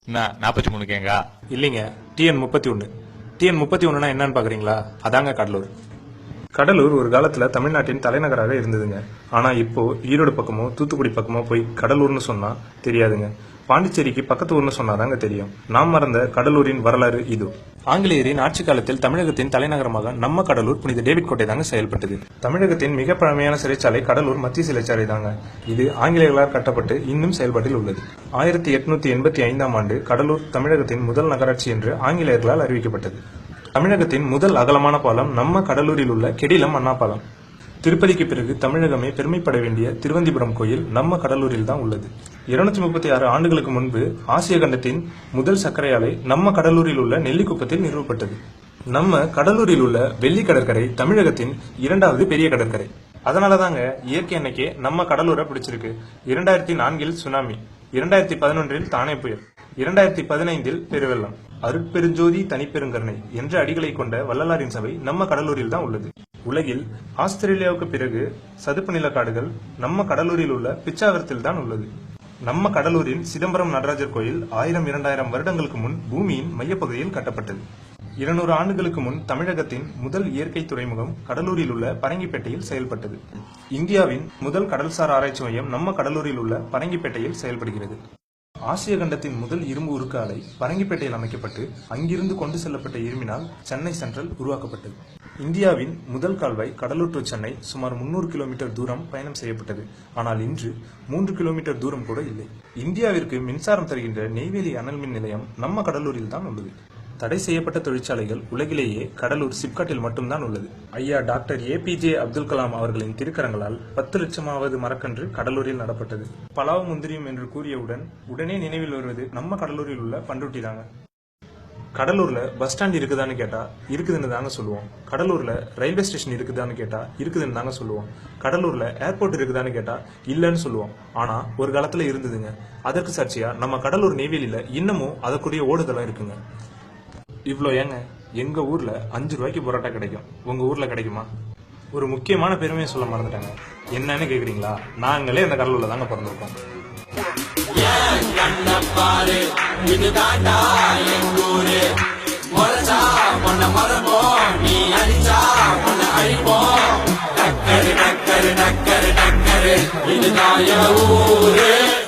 என்ன 43 கேங்கா? இல்லைங்க, TN31. TN31னா என்னன்னு பாக்குறீங்களா? அதாங்க கடலூர். கடலூர் ஒரு காலத்துல தமிழ்நாட்டின் தலைநகராக இருந்ததுங்க. ஆனா இப்போ ஈரோடு பக்கமோ தூத்துக்குடி பக்கமோ போய் கடலூர்னு சொன்னா தெரியாதுங்க. பாண்டிச்சேரிக்கு பக்கத்து ஊர்னு சொன்னாதாங்க தெரியும். நாம் மறந்த கடலூரின் வரலாறு இது. ஆங்கிலேயரின் ஆட்சி காலத்தில் தமிழகத்தின் தலைநகரமாக நம்ம கடலூர் புனித டேவிட் கோட்டை தாங்க செயல்பட்டது. தமிழகத்தின் மிக பழமையான சிறைச்சாலை கடலூர் மத்திய சிறைச்சாலை தாங்க. இது ஆங்கிலேயர்களால் கட்டப்பட்டு இன்னும் செயல்பாட்டில் உள்ளது. 1885ஆம் ஆண்டு கடலூர் தமிழகத்தின் முதல் நகராட்சி என்று ஆங்கிலேயர்களால் அறிவிக்கப்பட்டது. தமிழகத்தின் முதல் அகலமான பாலம் நம்ம கடலூரில் உள்ள கெடிலம் அண்ணா பாலம். திருப்பதிக்கு பிறகு தமிழகமே பெருமைப்பட வேண்டிய திருவந்திபுரம் கோயில் நம்ம கடலூரில் தான் உள்ளது. 236 ஆண்டுகளுக்கு முன்பு ஆசிய கண்டத்தின் முதல் சர்க்கரை ஆலை நம்ம கடலூரில் உள்ள நெல்லிக்குப்பத்தில் நிறுவப்பட்டது. நம்ம கடலூரில் உள்ள வெள்ளி கடற்கரை தமிழகத்தின் 2வது பெரிய கடற்கரை. அதனாலதாங்க இயற்கை அன்னைக்கே நம்ம கடலூரை பிடிச்சிருக்கு. 2004இல் சுனாமி, 2011இல் தானே புயல், 2015இல் பெருவெள்ளம். அருட்பெருஞ்சோதி தனிப்பெருங்கருணை என்ற அடிகளை கொண்ட வள்ளலாரின் சபை நம்ம கடலூரில் தான் உள்ளது. உலகில் ஆஸ்திரேலியாவுக்கு பிறகு சதுப்பு நில காடுகள் நம்ம கடலூரில் உள்ள பிச்சாவரத்தில் தான் உள்ளது. நம்ம கடலூரின் சிதம்பரம் நடராஜர் கோயில் 1000-2000 வருடங்களுக்கு முன் பூமியின் மையப்பகுதியில் கட்டப்பட்டது. 200 ஆண்டுகளுக்கு முன் தமிழகத்தின் முதல் இயற்கை துறைமுகம் கடலூரில் உள்ள பரங்கிப்பேட்டையில் செயல்பட்டது. இந்தியாவின் முதல் கடல்சார் ஆராய்ச்சி மையம் நம்ம கடலூரில் உள்ள பரங்கிப்பேட்டையில் செயல்படுகிறது. ஆசிய கண்டத்தின் முதல் இரும்பு உருக்கு ஆலை பரங்கிப்பேட்டையில் அமைக்கப்பட்டு அங்கிருந்து கொண்டு செல்லப்பட்ட இரும்பினால் சென்னை சென்ட்ரல் உருவாக்கப்பட்டது. இந்தியாவின் முதல் கால்வாய் கடலூர் டு சென்னை சுமார் 300 கிலோமீட்டர் தூரம் பயணம் செய்யப்பட்டது. ஆனால் இன்று 3 கிலோமீட்டர் தூரம் கூட இல்லை. இந்தியாவிற்கு மின்சாரம் தருகின்ற நெய்வேலி அனல் மின் நிலையம் நம்ம கடலூரில் தான் உள்ளது. தடை செய்யப்பட்ட தொழிற்சாலைகள் உலகிலேயே கடலூர் சிப்காட்டில் மட்டும்தான் உள்ளது. ஐயா டாக்டர் APJ அப்துல் கலாம் அவர்களின் திருக்கரங்களால் 10 லட்சமாவது மரக்கன்று கடலூரில் நடப்பட்டது. பலாவும் முந்திரியும் என்று கூறியவுடன் உடனே நினைவில் வருவது நம்ம கடலூரில் உள்ள பண்ருட்டி தாங்க. கடலூர்ல பஸ் ஸ்டாண்ட் இருக்குதான்னு கேட்டா இருக்குதுன்னு தாங்க சொல்லுவோம். கடலூர்ல ரயில்வே ஸ்டேஷன் இருக்குதான்னு கேட்டா இருக்குதுன்னு தாங்க சொல்லுவோம். கடலூர்ல ஏர்போர்ட் இருக்குதான்னு கேட்டா இல்லன்னு சொல்லுவோம். ஆனா ஒரு காலத்துல இருந்ததுங்க. அதற்கு சாட்சியா நம்ம கடலூர் நெய்வேலியில இன்னமும் அதற்குரிய ஓடுதலாம் இருக்குங்க. இவ்வளோ ஏங்க, எங்க ஊர்ல 5 ரூபாய்க்கு பரோட்டா கிடைக்கும். உங்க ஊர்ல கிடைக்குமா? ஒரு முக்கியமான பெருமையை சொல்ல மறந்துட்டாங்க. என்னன்னு கேக்குறீங்களா? நாங்களே அந்த கடலூர்ல தாங்க பிறந்திருக்கோம். இதுதான் என் ஊரு.